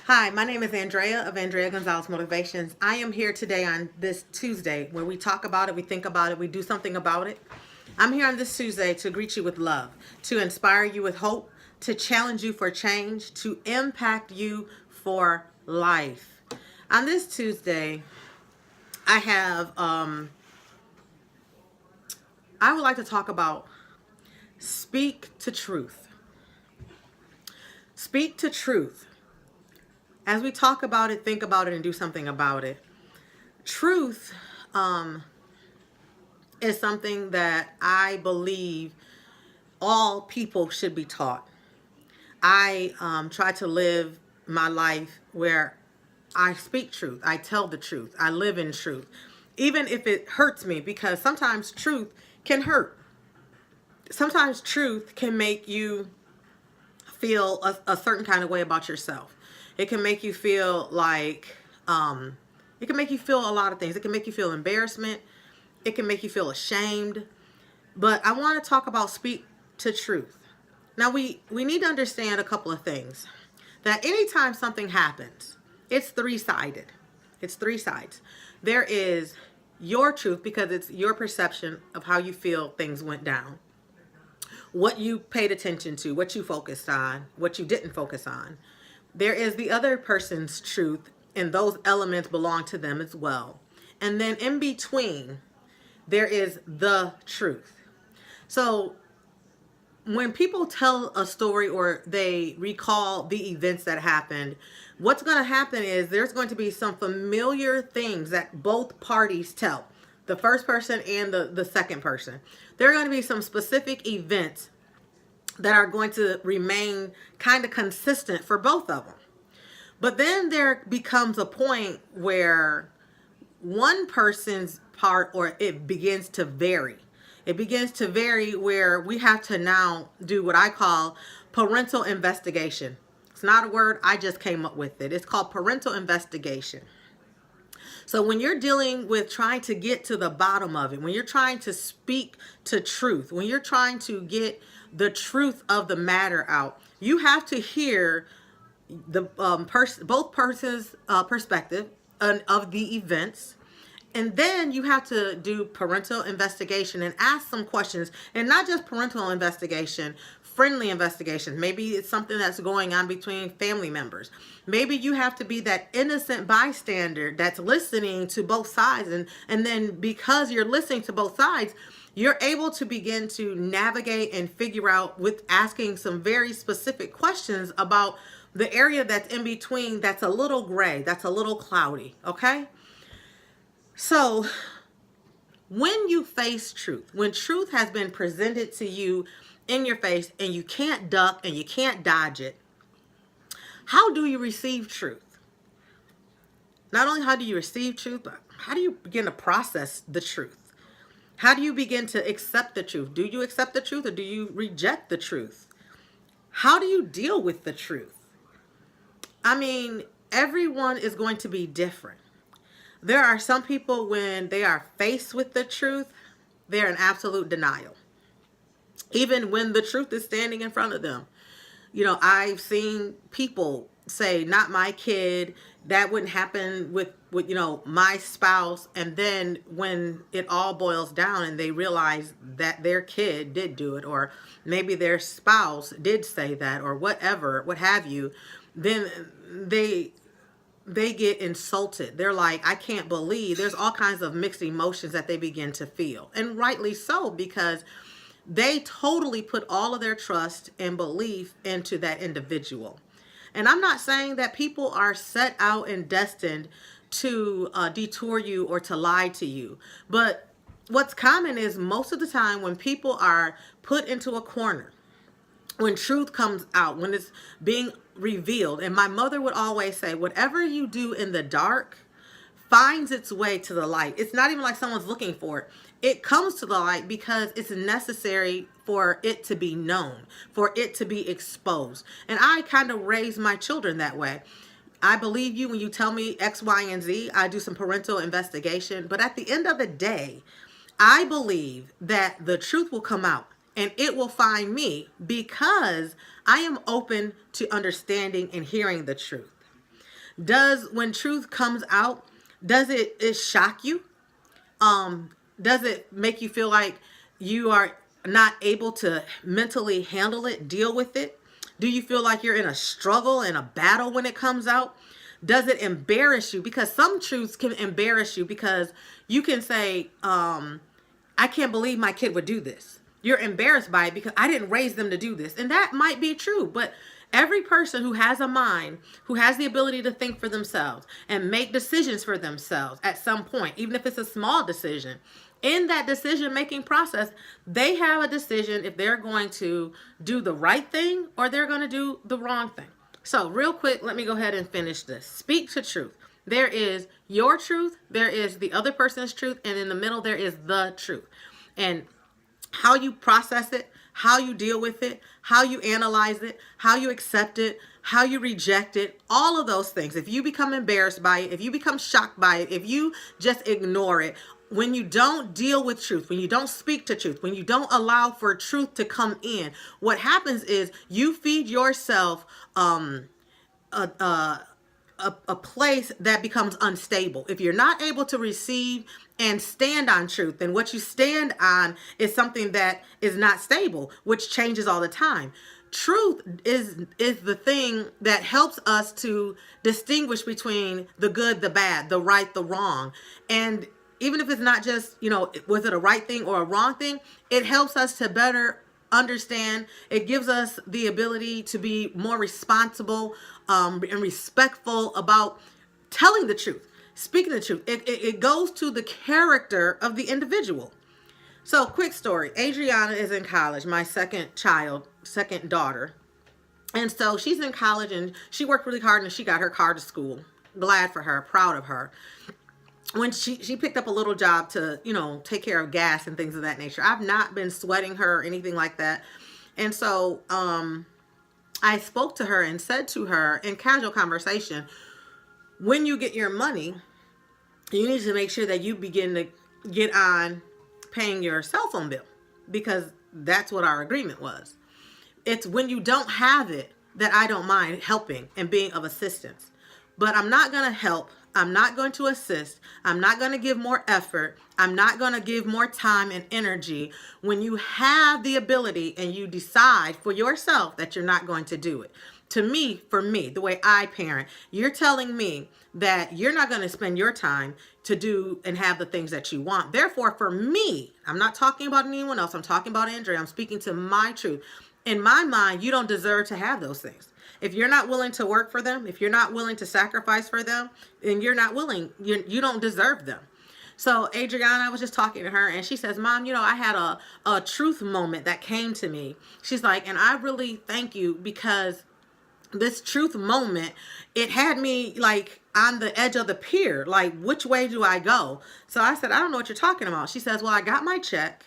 Hi, my name is Andrea of Andrea Gonzalez Motivations. I am here today on this Tuesday where we talk about it, we think about it, we do something about it. I'm here on this Tuesday to greet you with love, to inspire you with hope, to challenge you for change, to impact you for life. On this Tuesday, I have, I would like to talk about speak to truth. Speak to truth. As we talk about it, think about it, and do something about it. Truth is something that I believe all people should be taught. I try to live my life where I speak truth, I tell the truth, I live in truth, even if it hurts me, because sometimes truth can hurt. Sometimes truth can make you feel a certain kind of way about yourself. It can make you feel like, it can make you feel a lot of things. It can make you feel embarrassment. It can make you feel ashamed. But I want to talk about speak to truth. Now, we need to understand a couple of things. That anytime something happens, it's three-sided. It's three sides. There is your truth, because it's your perception of how you feel things went down, what you paid attention to, what you focused on, what you didn't focus on. There is the other person's truth, and those elements belong to them as well. And then in between, there is the truth. So when people tell a story or they recall the events that happened, what's going to happen is there's going to be some familiar things that both parties tell, the first person and the second person. There are going to be some specific events that are going to remain kind of consistent for both of them. But then there becomes a point where one person's part, or it begins to vary. It begins to vary where we have to now do what I call parental investigation. It's not a word, I just came up with it. It's called parental investigation. So when you're dealing with trying to get to the bottom of it, when you're trying to speak to truth, when you're trying to get the truth of the matter out, you have to hear the both persons' perspective of the events. And then you have to do parental investigation and ask some questions, and not just parental investigation, friendly investigation. Maybe it's something that's going on between family members. Maybe you have to be that innocent bystander that's listening to both sides. And then because you're listening to both sides, you're able to begin to navigate and figure out with asking some very specific questions about the area that's in between, that's a little gray, that's a little cloudy, okay? So when you face truth, when truth has been presented to you in your face and you can't duck and you can't dodge it, how do you receive truth? Not only how do you receive truth, but how do you begin to process the truth? How do you begin to accept the truth? Do you accept the truth, or do you reject the truth? How do you deal with the truth? I mean, everyone is going to be different. There are some people, when they are faced with the truth, they're in absolute denial. Even when the truth is standing in front of them. You know, I've seen people say, not my kid, that wouldn't happen with my spouse. And then when it all boils down and they realize that their kid did do it, or maybe their spouse did say that, or whatever, what have you, then they get insulted. They're like, I can't believe. There's all kinds of mixed emotions that they begin to feel. And rightly so, because they totally put all of their trust and belief into that individual. And I'm not saying that people are set out and destined to detour you or to lie to you. But what's common is most of the time when people are put into a corner, when truth comes out, when it's being revealed. And my mother would always say, whatever you do in the dark finds its way to the light. It's not even like someone's looking for it. It comes to the light because it's necessary for it to be known, for it to be exposed. And I kind of raise my children that way. I believe you when you tell me X, Y, and Z. I do some parental investigation. But at the end of the day, I believe that the truth will come out and it will find me because I am open to understanding and hearing the truth. When truth comes out, does it shock you? Does it make you feel like you are not able to mentally handle it, deal with it? Do you feel like you're in a struggle and a battle when it comes out? Does it embarrass you? Because some truths can embarrass you, because you can say, I can't believe my kid would do this. You're embarrassed by it because I didn't raise them to do this. And that might be true, but every person who has a mind, who has the ability to think for themselves and make decisions for themselves at some point, even if it's a small decision, in that decision making process, they have a decision if they're going to do the right thing or they're going to do the wrong thing. So real quick, let me go ahead and finish this. Speak to truth. There is your truth, there is the other person's truth, and in the middle there is the truth. And how you process it, how you deal with it, how you analyze it, how you accept it, how you reject it, all of those things. If you become embarrassed by it, if you become shocked by it, if you just ignore it, when you don't deal with truth, when you don't speak to truth, when you don't allow for truth to come in, what happens is you feed yourself a place that becomes unstable. If you're not able to receive and stand on truth, then what you stand on is something that is not stable, which changes all the time. Truth is the thing that helps us to distinguish between the good, the bad, the right, the wrong. And even if it's not just, was it a right thing or a wrong thing, it helps us to better understand. It gives us the ability to be more responsible and respectful about telling the truth, speaking the truth. It goes to the character of the individual. So quick story. Adriana is in college, my second daughter. And so she's in college and she worked really hard and she got her car to school. Glad for her, proud of her. When she picked up a little job to, take care of gas and things of that nature. I've not been sweating her or anything like that. And so I spoke to her and said to her in casual conversation, when you get your money, you need to make sure that you begin to get on paying your cell phone bill, because that's what our agreement was. It's when you don't have it that I don't mind helping and being of assistance. But I'm not going to help. I'm not going to assist. I'm not going to give more effort. I'm not going to give more time and energy when you have the ability and you decide for yourself that you're not going to do it. For me, the way I parent, you're telling me that you're not going to spend your time to do and have the things that you want. Therefore, for me, I'm not talking about anyone else. I'm talking about Andrea. I'm speaking to my truth. In my mind, you don't deserve to have those things. If you're not willing to work for them, if you're not willing to sacrifice for them, then you're not willing. You don't deserve them. So Adriana, I was just talking to her and she says, Mom, I had a truth moment that came to me. She's like, and I really thank you, because this truth moment, it had me like on the edge of the pier, like, which way do I go? So I said, I don't know what you're talking about. She says, well, I got my check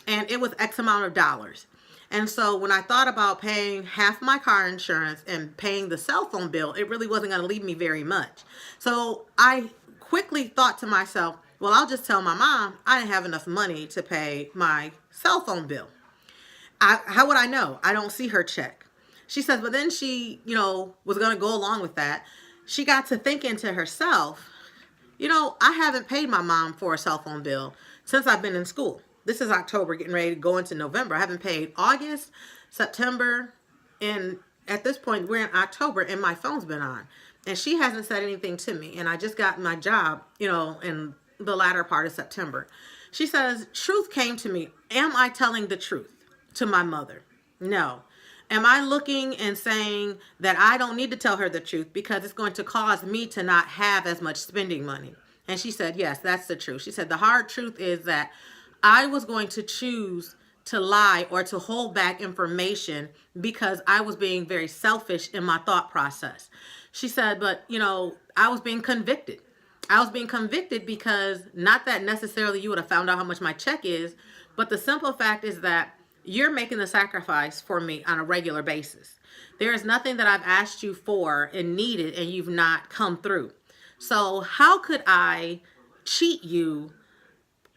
and it was X amount of dollars. And so when I thought about paying half my car insurance and paying the cell phone bill, it really wasn't going to leave me very much. So I quickly thought to myself, well, I'll just tell my mom I didn't have enough money to pay my cell phone bill. How would I know? I don't see her check. She says, but then she, was going to go along with that. She got to thinking to herself, I haven't paid my mom for a cell phone bill since I've been in school. This is October, getting ready to go into November. I haven't paid August, September, and at this point, we're in October, and my phone's been on. And she hasn't said anything to me. And I just got my job, in the latter part of September. She says, truth came to me. Am I telling the truth to my mother? No. Am I looking and saying that I don't need to tell her the truth because it's going to cause me to not have as much spending money? And she said, yes, that's the truth. She said, the hard truth is that I was going to choose to lie or to hold back information because I was being very selfish in my thought process. She said, but, I was being convicted. I was being convicted because not that necessarily you would have found out how much my check is, but the simple fact is that you're making the sacrifice for me on a regular basis. There is nothing that I've asked you for and needed and you've not come through. So how could I cheat you,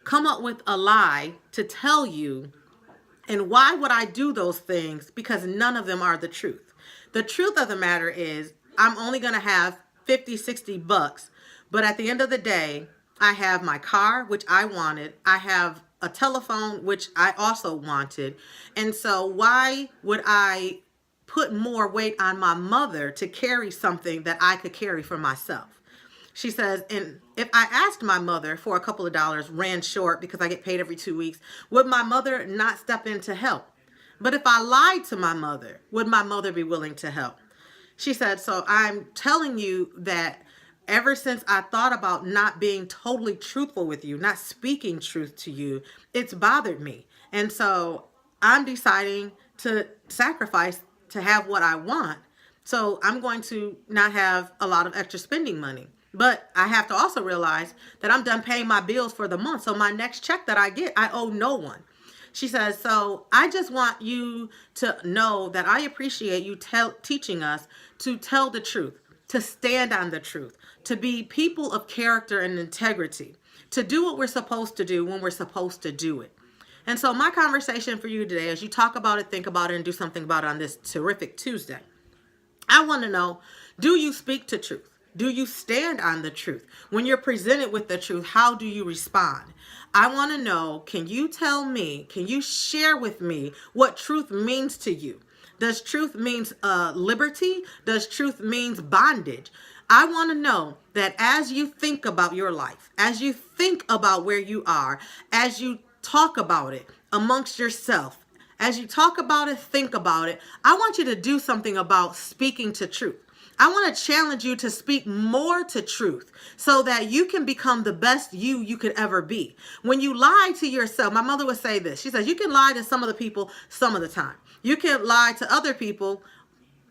come up with a lie to tell you, and why would I do those things? Because none of them are the truth. The truth of the matter is I'm only going to have 50, 60 bucks. But at the end of the day, I have my car, which I wanted. I have a telephone, which I also wanted. And so why would I put more weight on my mother to carry something that I could carry for myself? She says, and if I asked my mother for a couple of dollars, ran short because I get paid every 2 weeks, would my mother not step in to help? But if I lied to my mother, would my mother be willing to help? She said, so I'm telling you that ever since I thought about not being totally truthful with you, not speaking truth to you, it's bothered me. And so I'm deciding to sacrifice to have what I want. So I'm going to not have a lot of extra spending money. But I have to also realize that I'm done paying my bills for the month. So my next check that I get, I owe no one. She says, so I just want you to know that I appreciate you teaching us to tell the truth, to stand on the truth, to be people of character and integrity, to do what we're supposed to do when we're supposed to do it. And so my conversation for you today, as you talk about it, think about it, and do something about it on this terrific Tuesday, I want to know, do you speak to truth? Do you stand on the truth? When you're presented with the truth, how do you respond? I want to know, can you tell me, can you share with me what truth means to you? Does truth means liberty? Does truth means bondage? I want to know that as you think about your life, as you think about where you are, as you talk about it amongst yourself, as you talk about it, think about it, I want you to do something about speaking to truth. I want to challenge you to speak more to truth so that you can become the best you could ever be. When you lie to yourself, my mother would say this. She says, you can lie to some of the people some of the time. You can lie to other people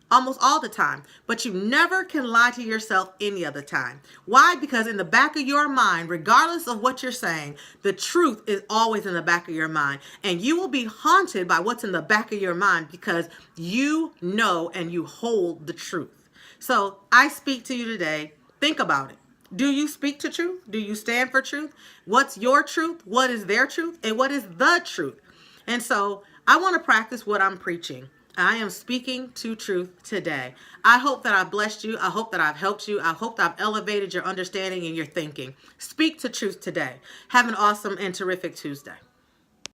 almost all the time, but you never can lie to yourself any other time. Why? Because in the back of your mind, regardless of what you're saying, the truth is always in the back of your mind, and you will be haunted by what's in the back of your mind because you know and you hold the truth. So I speak to you today. Think about it. Do you speak to truth? Do you stand for truth? What's your truth? What is their truth? And what is the truth? And so I want to practice what I'm preaching. I am speaking to truth today. I hope that I've blessed you. I hope that I've helped you. I hope that I've elevated your understanding and your thinking. Speak to truth today. Have an awesome and terrific Tuesday.